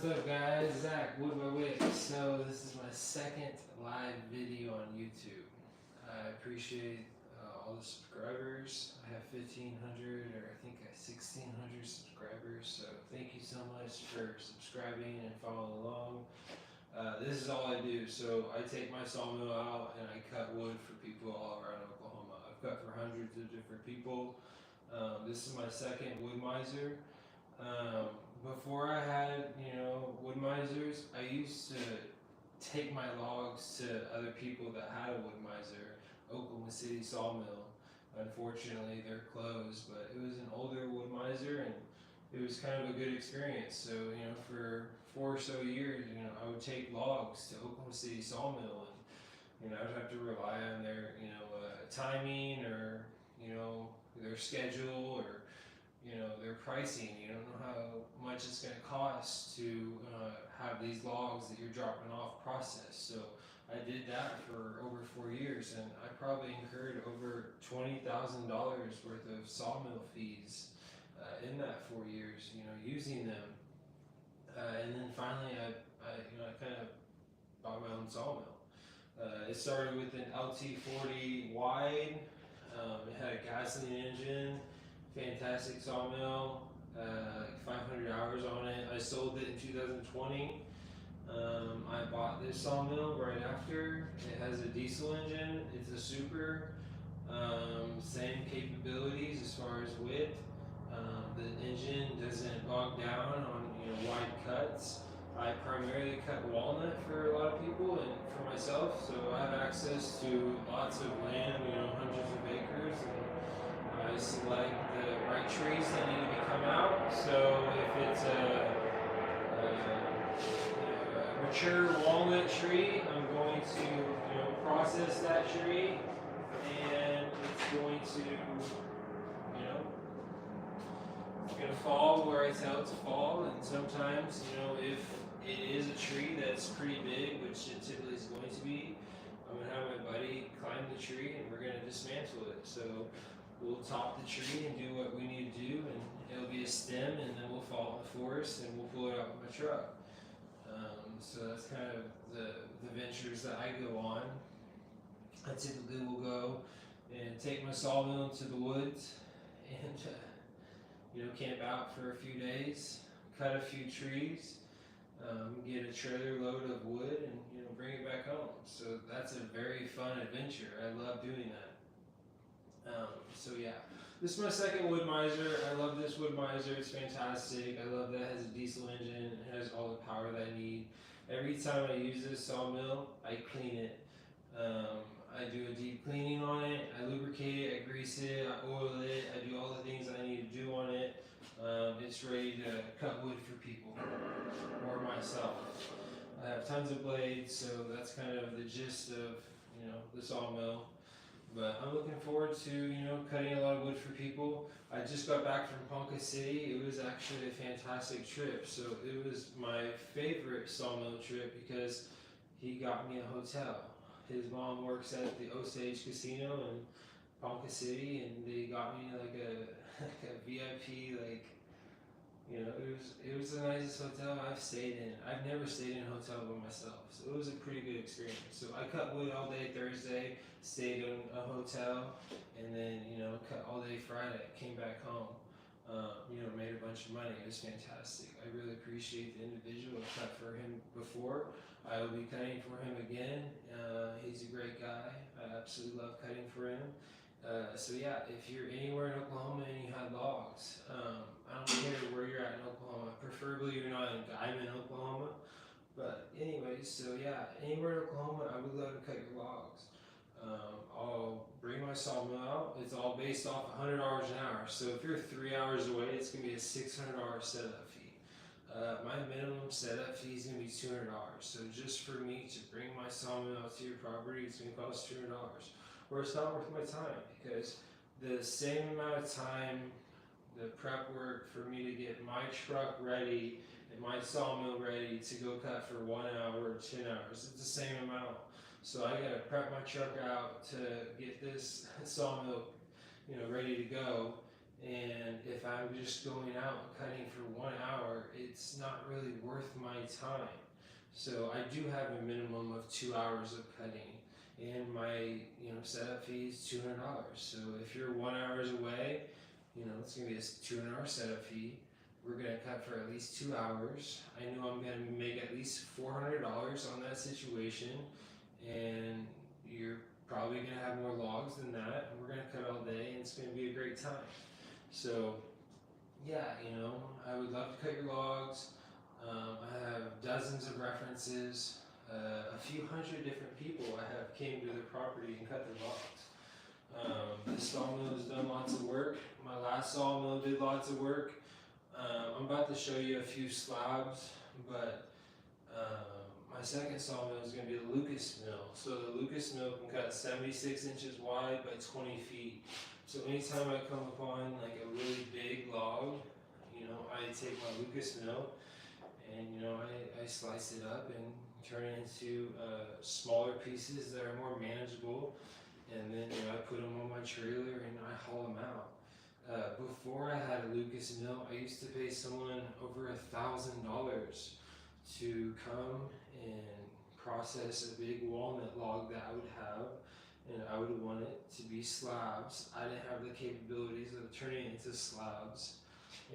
What's up guys, Zach, By Wicks. So this is my second live video on YouTube. I appreciate all the subscribers. I have 1,500 or I think 1,600 subscribers. So thank you so much for subscribing and following along. This is all I do. So I take my sawmill out and I cut wood for people all around Oklahoma. I've cut for hundreds of different people. This is my second wood miser. Before I had, wood misers, I used to take my logs to other people that had a wood miser, Oklahoma City Sawmill. Unfortunately, they're closed, but it was an older wood miser and it was kind of a good experience. So, for 4 or so years, I would take logs to Oklahoma City Sawmill and, I'd have to rely on their, timing or, their schedule or, their pricing. You don't know how much it's going to cost to have these logs that you're dropping off processed. So I did that for over 4 years, and I probably incurred over $20,000 worth of sawmill fees in that 4 years, using them. And then finally, I kind of bought my own sawmill. It started with an LT40 wide. It had a gasoline engine. Fantastic sawmill, 500 hours on it. I sold it in 2020. I bought this sawmill right after. It has a diesel engine. It's a super. Same capabilities as far as width. The engine doesn't bog down on wide cuts. I primarily cut walnut for a lot of people and for myself, so I have access to lots of land, hundreds of acres. I select the right trees that need to be come out. So if it's a mature walnut tree, I'm going to process that tree, and it's going to it's going to fall where I tell it to fall. And sometimes if it is a tree that's pretty big, which it typically is going to be, I'm going to have my buddy climb the tree and we're going to dismantle it. So we'll top the tree and do what we need to do, and it'll be a stem, and then we'll fall in the forest and we'll pull it out with my truck. So that's kind of the ventures that I go on. I typically will go and take my sawmill into the woods and camp out for a few days, cut a few trees, get a trailer load of wood, and bring it back home. So that's a very fun adventure. I love doing that. So yeah, this is my second wood miser. I love this wood miser. It's fantastic. I love that it has a diesel engine. It has all the power that I need. Every time I use this sawmill, I clean it. I do a deep cleaning on it. I lubricate it. I grease it. I oil it. I do all the things I need to do on it. It's ready to cut wood for people or myself. I have tons of blades, so that's kind of the gist of the sawmill. But I'm looking forward to, cutting a lot of wood for people. I just got back from Ponca City. It was actually a fantastic trip. So it was my favorite sawmill trip because he got me a hotel. His mom works at the Osage Casino in Ponca City, and they got me like a VIP, it was the nicest hotel I've stayed in. I've never stayed in a hotel by myself, so it was a pretty good experience. So I cut wood all day Thursday, stayed in a hotel, and then cut all day Friday. Came back home, made a bunch of money. It was fantastic. I really appreciate the individual. I cut for him before. I will be cutting for him again. He's a great guy. I absolutely love cutting for him. So yeah, if you're anywhere in Oklahoma and you have logs, I don't care where you're at in Oklahoma. Preferably you're not in Diamond, Oklahoma. But anyways, so yeah, anywhere in Oklahoma, I would love to cut your logs. I'll bring my sawmill out. It's all based off $100 an hour. So if you're 3 hours away, it's gonna be a $600 setup fee. My minimum setup fee is gonna be $200. So just for me to bring my sawmill out to your property, it's gonna cost $200. Or it's not worth my time, because the same amount of time, the prep work for me to get my truck ready and my sawmill ready to go cut for 1 hour or 10 hours, it's the same amount. So I gotta prep my truck out to get this sawmill, ready to go, And if I'm just going out and cutting for 1 hour, it's not really worth my time. So I do have a minimum of 2 hours of cutting, and my setup fee is $200. So if you're 1 hour away, it's gonna be a $200 setup fee. We're gonna cut for at least 2 hours. I know I'm gonna make at least $400 on that situation, and you're probably gonna have more logs than that. And we're gonna cut all day, and it's gonna be a great time. So yeah, I would love to cut your logs. I have dozens of references. A few hundred different people I have came to their property and cut their logs. This sawmill has done lots of work. My last sawmill did lots of work. I'm about to show you a few slabs, but my second sawmill is going to be the Lucas mill. So the Lucas mill can cut 76 inches wide by 20 feet. So anytime I come upon like a really big log, I take my Lucas mill and I slice it up and turn it into smaller pieces that are more manageable, and then I put them on my trailer and I haul them out. Before I had a Lucas mill, I used to pay someone over $1,000 to come and process a big walnut log that I would have, and I would want it to be slabs. I didn't have the capabilities of turning it into slabs,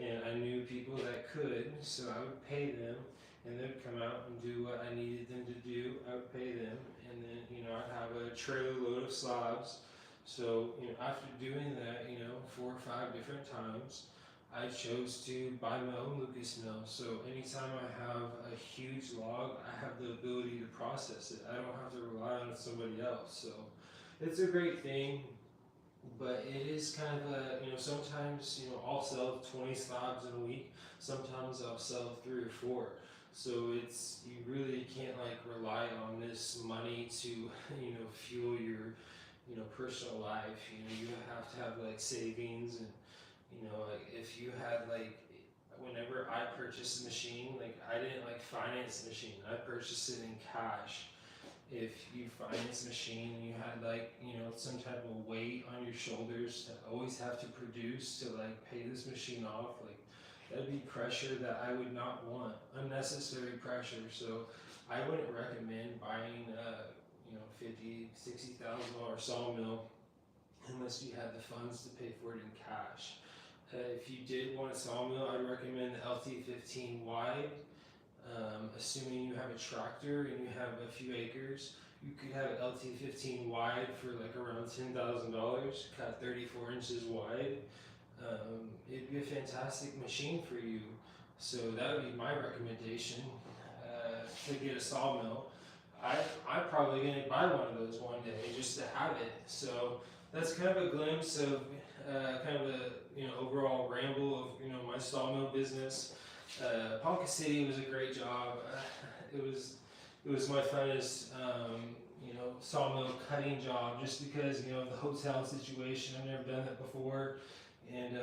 and I knew people that could, so I would pay them, and they'd come out and do what I needed them to do. I would pay them, and then I'd have a trailer load of slabs. So after doing that 4 or 5 different times, I chose to buy my own Lucas mill. So anytime I have a huge log, I have the ability to process it. I don't have to rely on somebody else. So it's a great thing, but it is kind of a, sometimes, I'll sell 20 slabs in a week. Sometimes I'll sell 3 or 4. So you really can't like rely on this money to, fuel your, personal life. You have to have like savings, and, like if you had like, whenever I purchased a machine, like I didn't like finance the machine. I purchased it in cash. If you finance a machine and you had like, some type of weight on your shoulders to always have to produce to like pay this machine off, like that'd be pressure that I would not want, unnecessary pressure. So I wouldn't recommend buying a, $50,000, $60,000 sawmill unless you had the funds to pay for it in cash. If you did want a sawmill, I'd recommend the LT15 wide. Assuming you have a tractor and you have a few acres, you could have an LT15 wide for like around $10,000, cut 34 inches wide. It'd be a fantastic machine for you. So that would be my recommendation to get a sawmill. I'm probably going to buy one of those one day just to have it. So that's kind of a glimpse of kind of a overall ramble of my sawmill business. Ponca City was a great job. It was my funnest sawmill cutting job, just because of the hotel situation. I've never done that before, and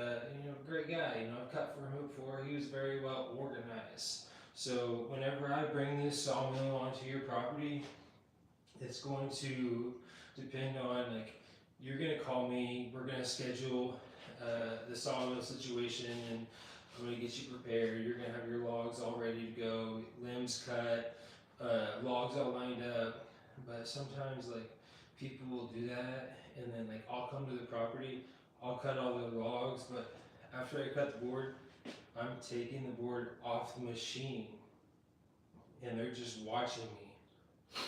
great guy. I've cut for him before. He was very well organized. So whenever I bring this sawmill onto your property, it's going to depend on like, you're gonna call me. We're gonna schedule the sawmill situation, and I'm gonna get you prepared. You're gonna have your logs all ready to go, limbs cut, logs all lined up. But sometimes like people will do that, and then like I'll come to the property, I'll cut all the logs, but after I cut the board, I'm taking the board off the machine, and they're just watching me.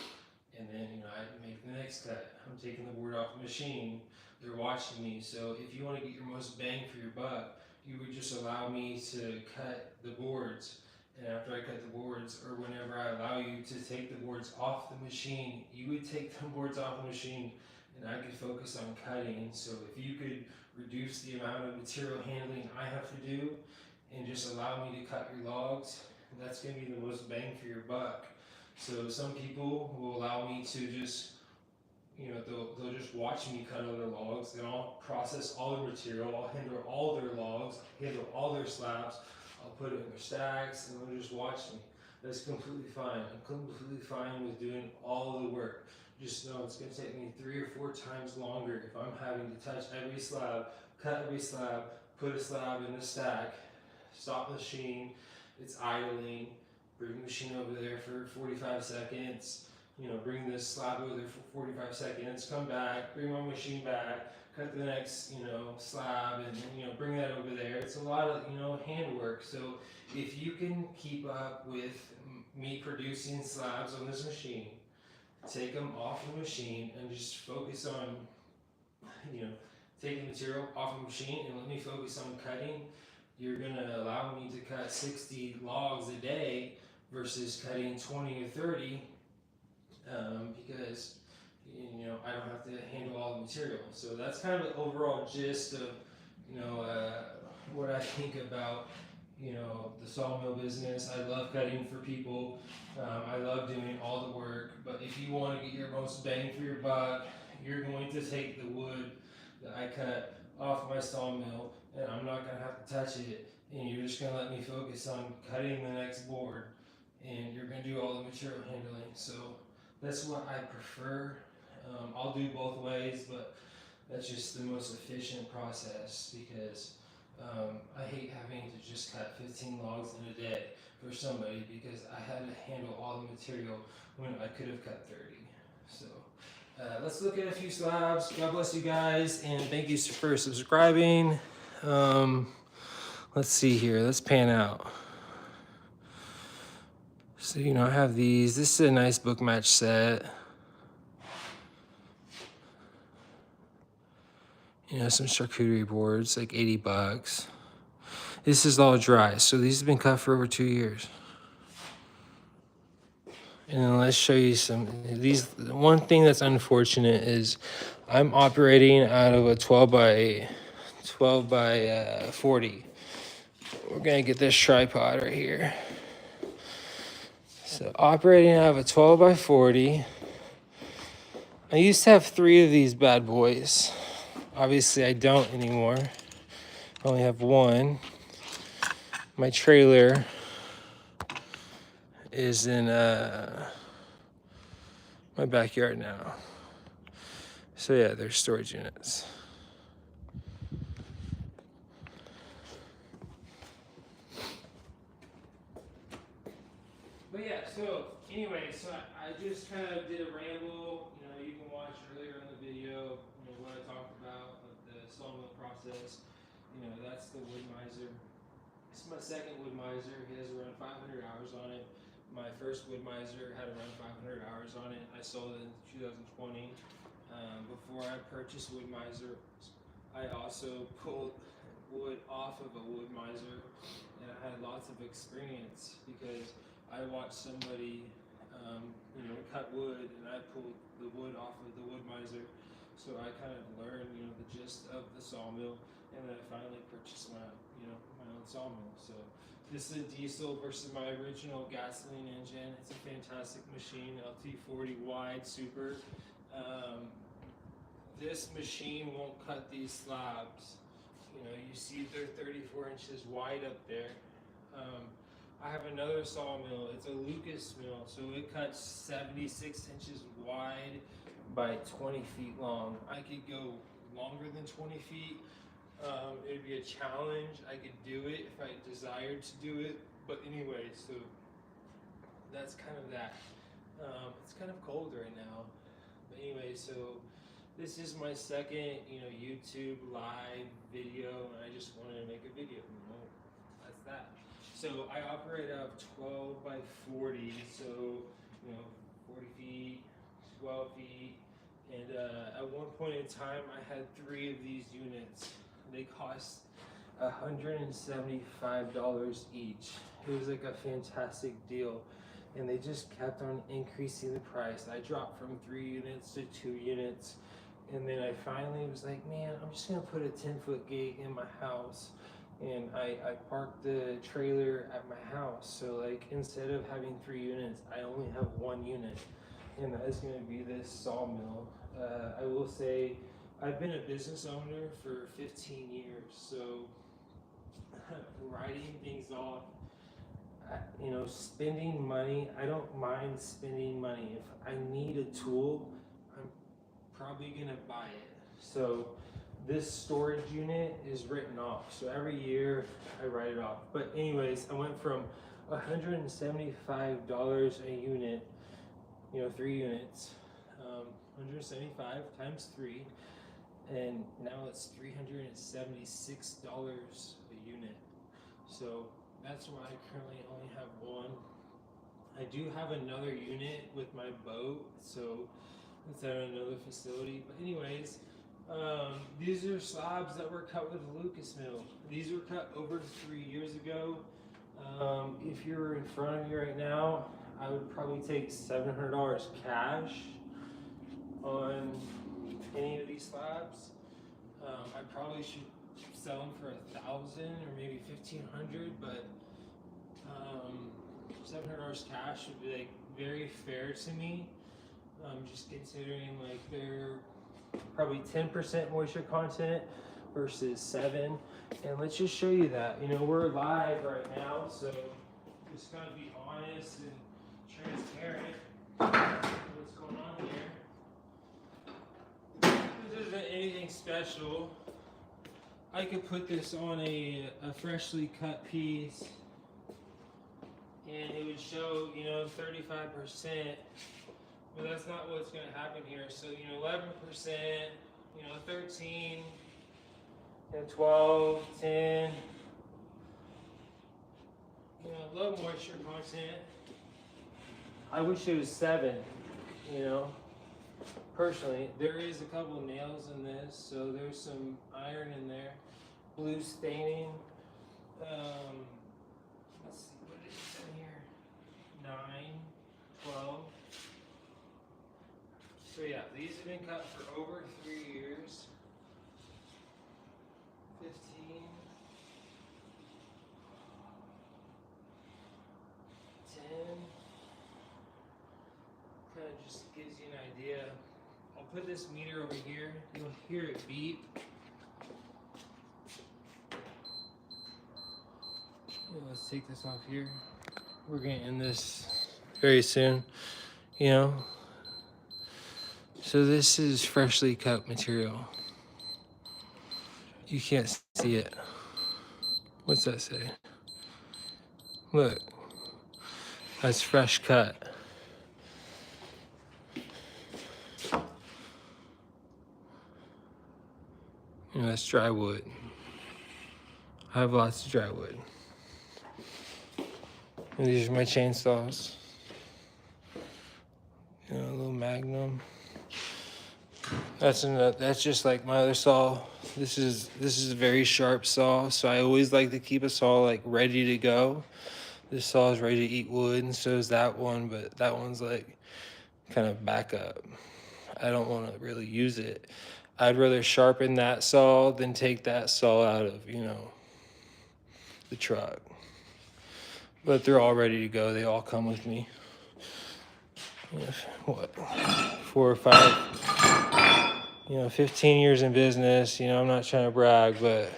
And then I make the next cut. I'm taking the board off the machine. They're watching me. So if you want to get your most bang for your buck, you would just allow me to cut the boards, and after I cut the boards, or whenever I allow you to take the boards off the machine, you would take the boards off the machine, and I could focus on cutting. So if you could reduce the amount of material handling I have to do, and just allow me to cut your logs, that's going to be the most bang for your buck. So some people will allow me to just, they'll just watch me cut other logs, then I'll process all the material, I'll handle all their logs, handle all their slabs, I'll put it in their stacks, and they'll just watch me. That's completely fine. I'm completely fine with doing all the work. Just know it's going to take me 3 or 4 times longer if I'm having to touch every slab, cut every slab, put a slab in the stack, stop the machine, it's idling, bring the machine over there for 45 seconds, bring this slab over there for 45 seconds, come back, bring my machine back, cut the next, slab, and bring that over there. It's a lot of, handwork. So if you can keep up with me producing slabs on this machine, take them off the machine and just focus on, taking material off the machine and let me focus on cutting, you're gonna allow me to cut 60 logs a day versus cutting 20 or 30, because I don't have to handle all the material. So that's kind of the overall gist of what I think about the sawmill business. I love cutting for people. I love doing all the work. But if you want to get your most bang for your buck, you're going to take the wood that I cut off my sawmill, and I'm not going to have to touch it. And you're just going to let me focus on cutting the next board, and you're going to do all the material handling. So that's what I prefer. I'll do both ways, but that's just the most efficient process because I hate having to just cut 15 logs in a day for somebody because I had to handle all the material when I could have cut 30. So let's look at a few slabs. God bless you guys, and thank you for subscribing. Let's see here. Let's pan out. So, I have these. This is a nice book match set. Some charcuterie boards, like 80 bucks. This is all dry, so these have been cut for over 2 years. And then let's show you some. One thing that's unfortunate is I'm operating out of a 12 by 40. We're gonna get this tripod right here. So operating out of a 12 by 40. I used to have 3 of these bad boys. Obviously, I don't anymore. I only have 1. My trailer is in my backyard now. So yeah, there's storage units. But yeah, so anyway, I just kind of did a ramble. You can watch earlier in the video, what I talked about with the sawmill process. That's the wood miser. This is my second wood miser. He has around 500 hours on it. My first wood miser had around 500 hours on it. I sold it in 2020. Before I purchased wood miser, I also pulled wood off of a wood miser, and I had lots of experience because I watched somebody, cut wood, and I pulled the wood off of the wood miser. So I kind of learned, the gist of the sawmill, and then I finally purchased my own sawmill. So this is a diesel versus my original gasoline engine. It's a fantastic machine, LT40 wide super. This machine won't cut these slabs. You see they're 34 inches wide up there. I have another sawmill. It's a Lucas mill, so it cuts 76 inches wide by 20 feet long. I could go longer than 20 feet. It'd be a challenge. I could do it if I desired to do it. But anyway, so that's kind of that. It's kind of cold right now. But anyway, so this is my second, YouTube live video, and I just wanted to make a video. That's that. So I operate out of 12 by 40, so 40 feet, 12 feet, and at one point in time I had 3 of these units. They cost $175 each. It was like a fantastic deal, and they just kept on increasing the price. I dropped from 3 units to 2 units, and then I finally was like, man, I'm just gonna put a 10-foot gate in my house. And I parked the trailer at my house, so like instead of having 3 units, I only have 1 unit, and that is going to be this sawmill. I will say I've been a business owner for 15 years, so writing things off, spending money, I don't mind spending money. If I need a tool, I'm probably going to buy it. So this storage unit is written off. So every year I write it off. But anyways, I went from $175 a unit, 3 units, 175 times 3, and now it's $376 a unit. So that's why I currently only have one. I do have another unit with my boat, so it's at another facility. But anyways, these are slabs that were cut with Lucas Mill. These were cut over 3 years ago. If you're in front of me right now, I would probably take $700 cash on any of these slabs. I probably should sell them for $1,000 or maybe $1,500, but $700 cash would be like very fair to me. Just considering like they're probably 10% moisture content versus 7. And let's just show you that. We're live right now, so just gotta be honest and transparent. What's going on here? This isn't anything special. I could put this on a freshly cut piece and it would show 35%, but that's not what's going to happen here. So 11%, 13, 12, 10, low moisture content. I wish it was 7, personally. There is a couple of nails in this, so there's some iron in there. Blue staining. Let's see, what is it in here? 9, 12. So yeah, these have been cut for over 3 years. 15. 10. Kind of just gives you an idea. I'll put this meter over here. You'll hear it beep. Let's take this off here. We're gonna end this very soon, So this is freshly cut material. You can't see it. What's that say? Look, that's fresh cut. That's dry wood. I have lots of dry wood. And these are my chainsaws. A little Magnum. That's just like my other saw. This is a very sharp saw, so I always like to keep a saw like ready to go. This saw is ready to eat wood, and so is that one, but that one's like kind of backup. I don't want to really use it. I'd rather sharpen that saw than take that saw out of, the truck. But they're all ready to go. They all come with me. What? 4 or 5, 15 years in business. I'm not trying to brag, but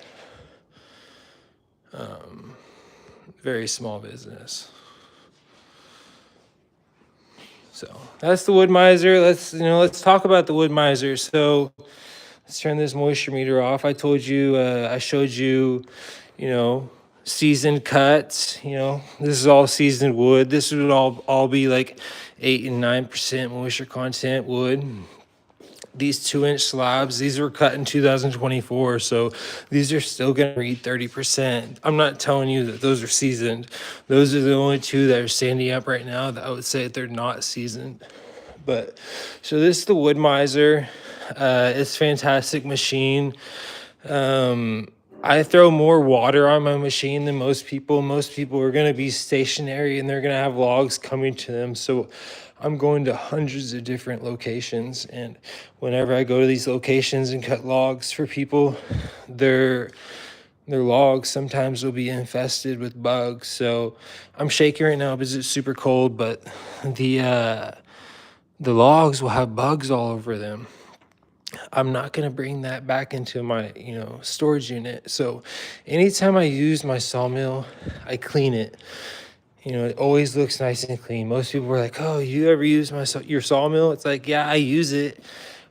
very small business. So that's the wood miser. Let's talk about the wood miser. So let's turn this moisture meter off. I told you, I showed you, seasoned cuts. This is all seasoned wood. This would all be like 8 and 9% moisture content wood. These 2-inch slabs, these were cut in 2024, so these are still gonna read 30%. I'm not telling you that those are seasoned. Those are the only 2 that are standing up right now that I would say they're not seasoned. But so this is the wood miser. It's a fantastic machine. I throw more water on my machine than most people. Most people are going to be stationary and they're going to have logs coming to them. So I'm going to hundreds of different locations. And whenever I go to these locations and cut logs for people, their logs sometimes will be infested with bugs. So I'm shaking right now because it's super cold, but the logs will have bugs all over them. I'm not going to bring that back into my, storage unit. So anytime I use my sawmill, I clean it. It always looks nice and clean. Most people were like, oh, you ever use your sawmill? It's like, yeah, I use it.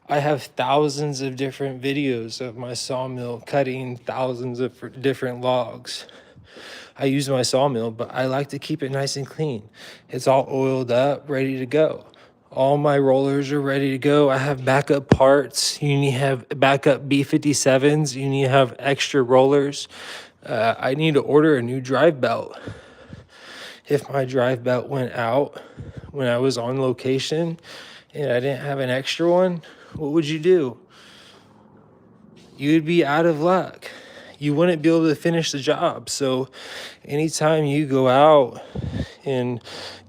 I have thousands of different videos of my sawmill cutting thousands of different logs. I use my sawmill, but I like to keep it nice and clean. It's all oiled up, ready to go. All my rollers are ready to go. I have backup parts. You need to have backup B57s. You need to have extra rollers. I need to order a new drive belt. If my drive belt went out when I was on location and I didn't have an extra one, what would you do? You'd be out of luck. You wouldn't be able to finish the job. So anytime you go out and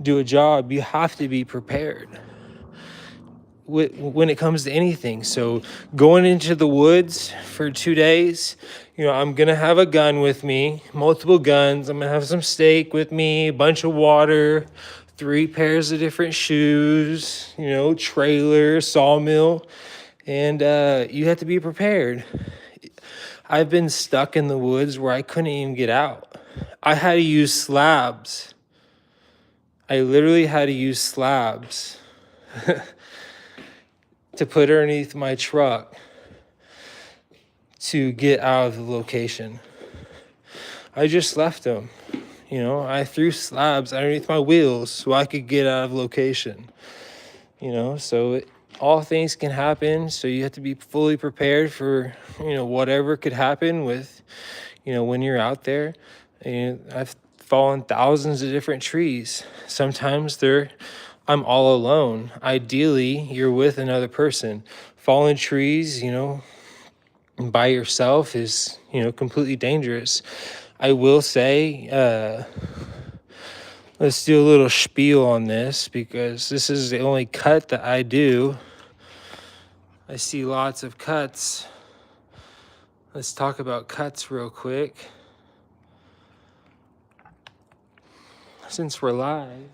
do a job, you have to be prepared when it comes to anything. So going into the woods for 2 days, I'm going to have a gun with me, multiple guns. I'm going to have some steak with me, a bunch of water, 3 pairs of different shoes, trailer, sawmill, and you have to be prepared. I've been stuck in the woods where I couldn't even get out. I had to use slabs. I literally had to use slabs to put underneath my truck to get out of the location. I just left them. I threw slabs underneath my wheels so I could get out of location. So all things can happen. So you have to be fully prepared for, whatever could happen with, when you're out there. And I've fallen thousands of different trees. Sometimes I'm all alone. Ideally, you're with another person. Falling trees, by yourself is, completely dangerous. I will say, let's do a little spiel on this because this is the only cut that I do. I see lots of cuts. Let's talk about cuts real quick. Since we're live,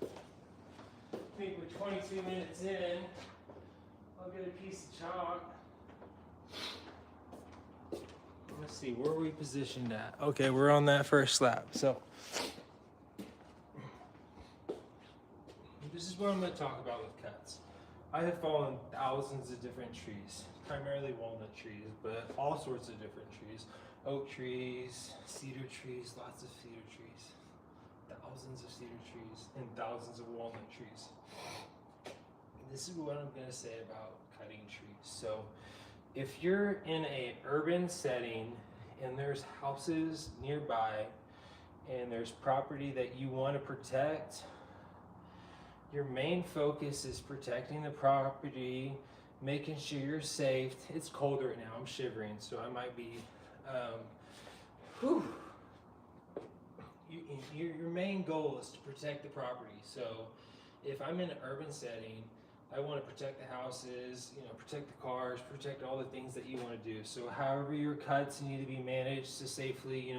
I think we're 22 minutes in. I'll get a piece of chalk. Let's see, where are we positioned at? Okay, we're on that first slab. So this is what I'm going to talk about with cuts. I have fallen thousands of different trees, primarily walnut trees, but all sorts of different trees. Oak trees, cedar trees, lots of cedar trees. Thousands of cedar trees and thousands of walnut trees. This is what I'm going to say about cutting trees. So if you're in an urban setting and there's houses nearby and there's property that you want to protect, your main focus is protecting the property, making sure you're safe. It's cold right now. I'm shivering, so I might be your main goal is to protect the property. So if I'm in an urban setting, I want to protect the houses, protect the cars, protect all the things that you want to do. So however your cuts need to be managed to safely,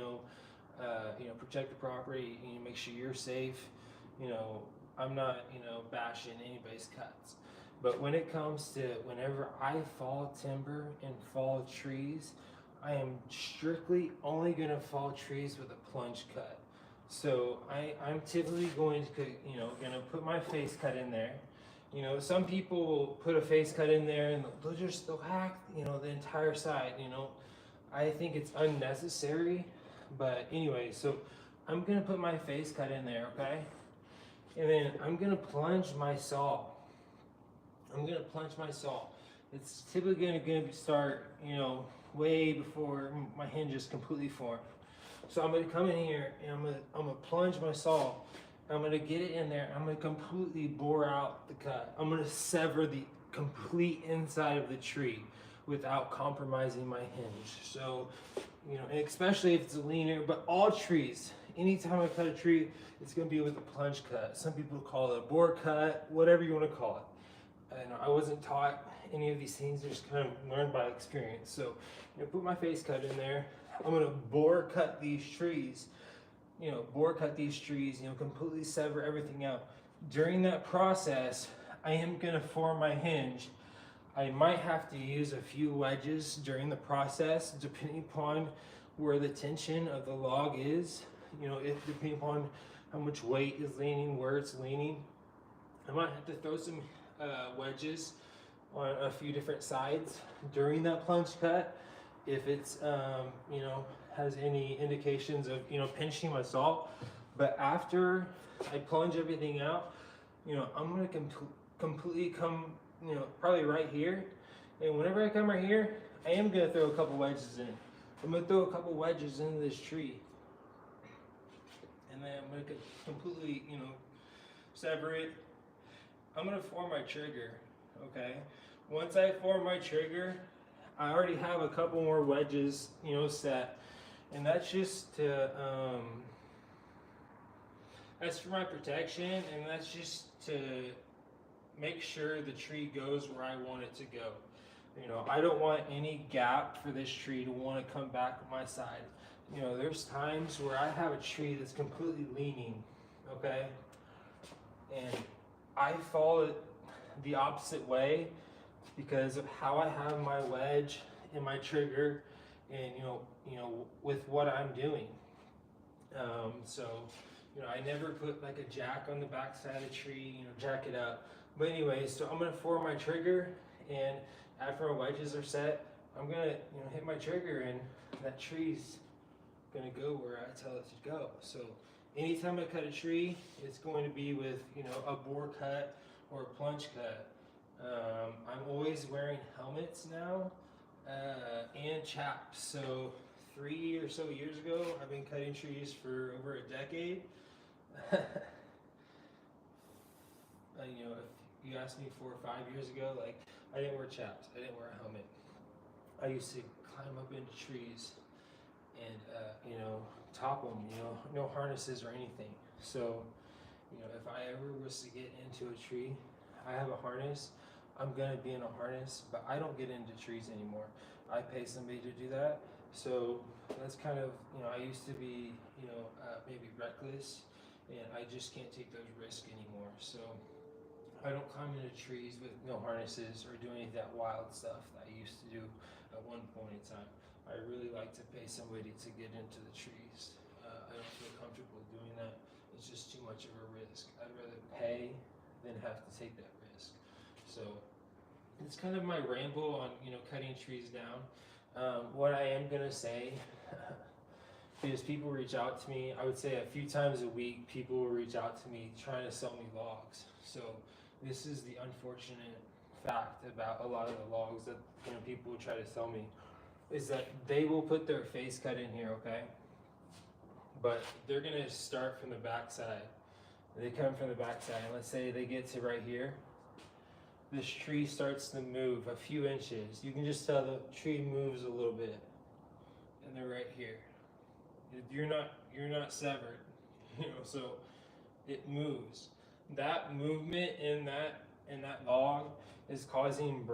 protect the property, make sure you're safe. I'm not, bashing anybody's cuts. But when it comes to whenever I fall timber and fall trees, I am strictly only going to fall trees with a plunge cut. So I'm typically going to put my face cut in there. Some people will put a face cut in there and they'll hack, the entire side, I think it's unnecessary. But anyway, so I'm going to put my face cut in there, okay? And then I'm going to plunge my saw. It's typically going to start, way before my hinges completely form. So I'm going to come in here and I'm going to plunge my saw. I'm going to get it in there. I'm going to completely bore out the cut. I'm going to sever the complete inside of the tree without compromising my hinge. So, and especially if it's a leaner, but all trees, anytime I cut a tree, it's going to be with a plunge cut. Some people call it a bore cut, whatever you want to call it. And I wasn't taught any of these things, I just kind of learned by experience. So, put my face cut in there. I'm going to bore cut these trees, completely sever everything out. During that process, I am going to form my hinge. I might have to use a few wedges during the process, depending upon where the tension of the log is, depending upon how much weight is leaning, where it's leaning. I might have to throw some wedges on a few different sides during that plunge cut. If it's, you know, has any indications of, you know, pinching my saw. But after I plunge everything out, you know, I'm gonna completely come, you know, probably right here. And whenever I come right here, I am gonna throw a couple wedges in. I'm gonna throw a couple wedges into this tree. And then I'm gonna completely, you know, sever it. I'm gonna form my trigger, okay? Once I form my trigger, I already have a couple more wedges, you know, set. And that's just to, that's for my protection, and that's just to make sure the tree goes where I want it to go. You know, I don't want any gap for this tree to want to come back on my side. You know, there's times where I have a tree that's completely leaning, okay? And I follow it the opposite way because of how I have my wedge and my trigger and, you know, with what I'm doing. So, you know, I never put like a jack on the back side of the tree, you know, jack it up. But anyways, so I'm gonna form my trigger, and after my wedges are set, I'm gonna, you know, hit my trigger, and that tree's gonna go where I tell it to go. So anytime I cut a tree, it's going to be with, you know, a bore cut or a plunge cut. I'm always wearing helmets now and chaps. So 3 or so years ago, I've been cutting trees for over a decade. You know, if you asked me 4 or 5 years ago, like, I didn't wear chaps, I didn't wear a helmet. I used to climb up into trees and, you know, top them, you know, no harnesses or anything. So, you know, if I ever was to get into a tree, I have a harness, I'm gonna be in a harness, but I don't get into trees anymore. I pay somebody to do that. So that's kind of, you know, I used to be, you know, maybe reckless, and I just can't take those risks anymore. So I don't climb into trees with no harnesses or do any of that wild stuff that I used to do at one point in time. I really like to pay somebody to get into the trees. I don't feel comfortable doing that. It's just too much of a risk. I'd rather pay than have to take that risk. So it's kind of my ramble on, you know, cutting trees down. What I am gonna say is people reach out to me. I would say a few times a week, people will reach out to me trying to sell me logs. So this is the unfortunate fact about a lot of the logs that, you know, people will try to sell me, is that they will put their face cut in here, okay? But they're gonna start from the back side. They come from the back side, and let's say they get to right here. This tree starts to move a few inches. You can just tell the tree moves a little bit, and they're right here. You're not severed, you know. So it moves. That movement in that log is causing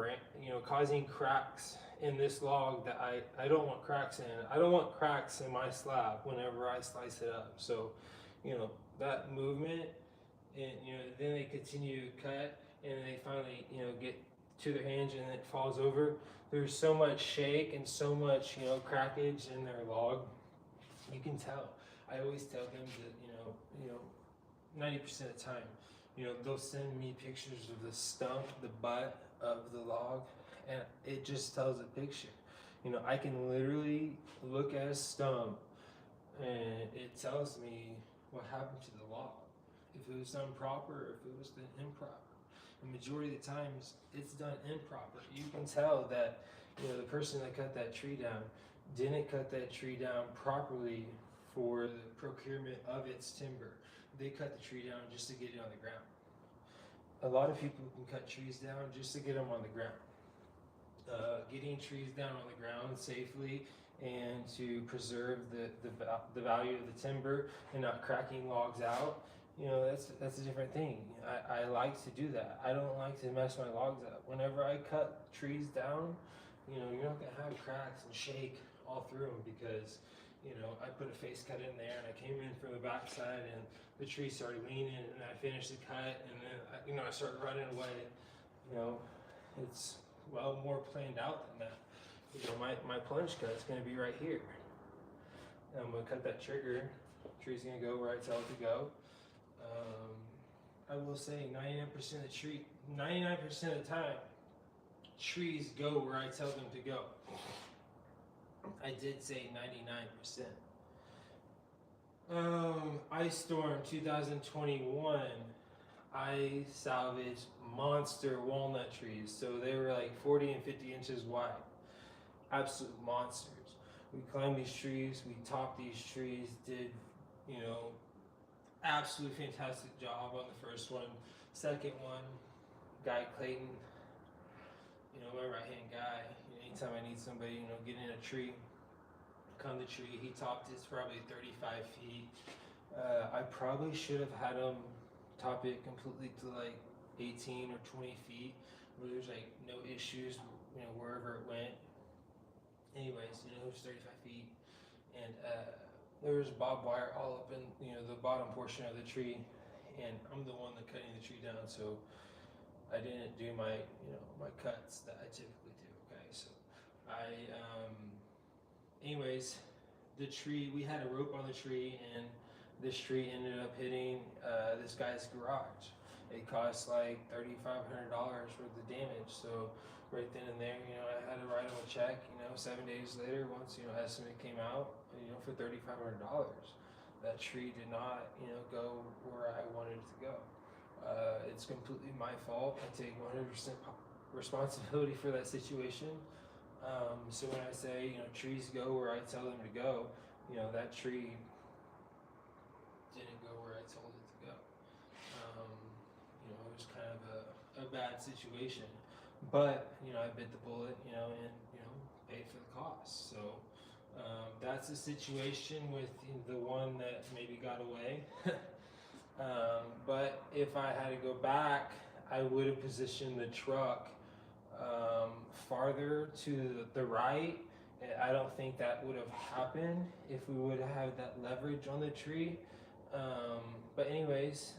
causing cracks in this log that I don't want cracks in. I don't want cracks in my slab whenever I slice it up. So, you know, that movement, and, you know, then they continue to cut, and they finally, you know, get to their hinge and it falls over. There's so much shake and so much, you know, crackage in their log. You can tell. I always tell them that, you know, 90% of the time, you know, they'll send me pictures of the stump, the butt of the log, and it just tells a picture. You know, I can literally look at a stump and it tells me what happened to the log. If it was done proper or if it was done improper. The majority of the times it's done improper. You can tell that, you know, the person that cut that tree down didn't cut that tree down properly for the procurement of its timber. They cut the tree down just to get it on the ground. A lot of people can cut trees down just to get them on the ground. Getting trees down on the ground safely and to preserve the value of the timber and not cracking logs out, you know, that's a different thing. I like to do that. I don't like to mess my logs up. Whenever I cut trees down, you know, you're not gonna have cracks and shake all through them because, you know, I put a face cut in there and I came in from the back side and the tree started leaning and I finished the cut and then, you know, I started running away. You know, it's well more planned out than that. You know, my plunge cut is going to be right here. And I'm going to cut that trigger. Tree's going to go where I tell it to go. I will say 99% of the time, trees go where I tell them to go. I did say 99%. Ice storm 2021. I salvaged monster walnut trees. So they were like 40 and 50 inches wide. Absolute monsters. We climbed these trees, we topped these trees, did, absolutely fantastic job on the first one. Second one, guy Clayton, my right-hand guy. Anytime I need somebody, get in a tree, come the tree. He topped it, probably 35 feet. I probably should have had him top it completely to like 18 or 20 feet, where there's like no issues, wherever it went. Anyways, it was 35 feet, and there was barbed wire all up in the bottom portion of the tree, and I'm the one that cutting the tree down, so I didn't do my my cuts that I typically do. Okay, so anyways, the tree, we had a rope on the tree, and this tree ended up hitting this guy's garage. It cost like $3,500 worth of damage. So right then and there, I had to write him a check. 7 days later, once estimate came out, for $3,500. That tree did not, go where I wanted it to go. It's completely my fault. I take 100% responsibility for that situation. So when I say, trees go where I tell them to go, that tree didn't go where I told it to go. It was kind of a bad situation. But, I bit the bullet, and, paid for the cost. So that's the situation with the one that maybe got away. But if I had to go back, I would have positioned the truck farther to the right. I don't think that would have happened if we would have had that leverage on the tree. But anyways,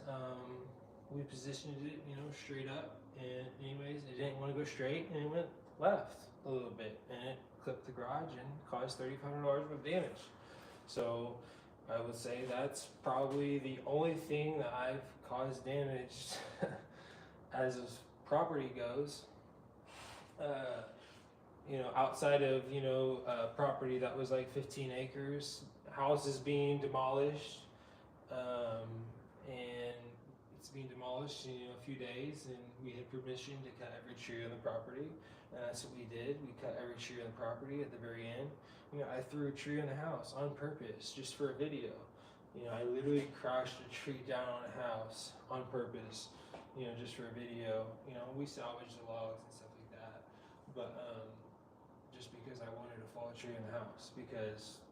we positioned it, straight up. And anyways, it didn't want to go straight, and it went left a little bit, and it clipped the garage and caused $3,500 worth of damage. So I would say that's probably the only thing that I've caused damage as property goes. Outside of property that was like 15 acres, houses being demolished, and it's being demolished in a few days, and we had permission to cut every tree on the property, and that's what we did. We cut every tree on the property. At the very end, I threw a tree on the house on purpose, just for a video. I literally crashed a tree down on a house on purpose, just for a video. We salvaged the logs and stuff like that, but just because I wanted to fall a tree in the house, because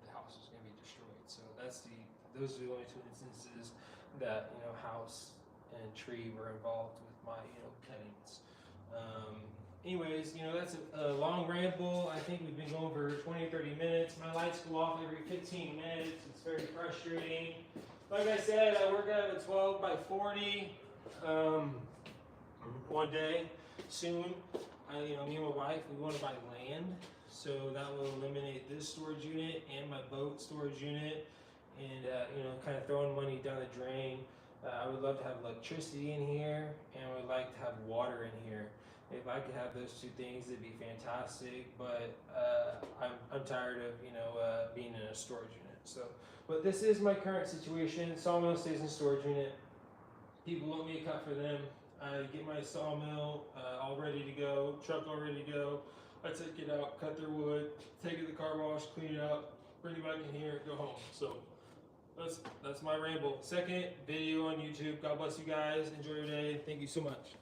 the house was going to be destroyed. So those are the only two instances that house and tree were involved with my cuttings. Anyways, that's a long ramble. I think we've been going for 20 or 30 minutes. My lights go off every 15 minutes. It's very frustrating. Like I said, I work out of a 12 by 40 one day soon. Me and my wife, we want to buy land, so that will eliminate this storage unit and my boat storage unit, and kind of throwing money down the drain. I would love to have electricity in here, and I would like to have water in here. If I could have those two things, it'd be fantastic. But I'm tired of being in a storage unit. So, but this is my current situation. Sawmill stays in storage unit. People want me to cut for them. I get my sawmill all ready to go, truck all ready to go. I take it out, cut their wood, take it to the car wash, clean it up, bring it back in here, go home. So that's my ramble. Second video on YouTube. God bless you guys. Enjoy your day. Thank you so much.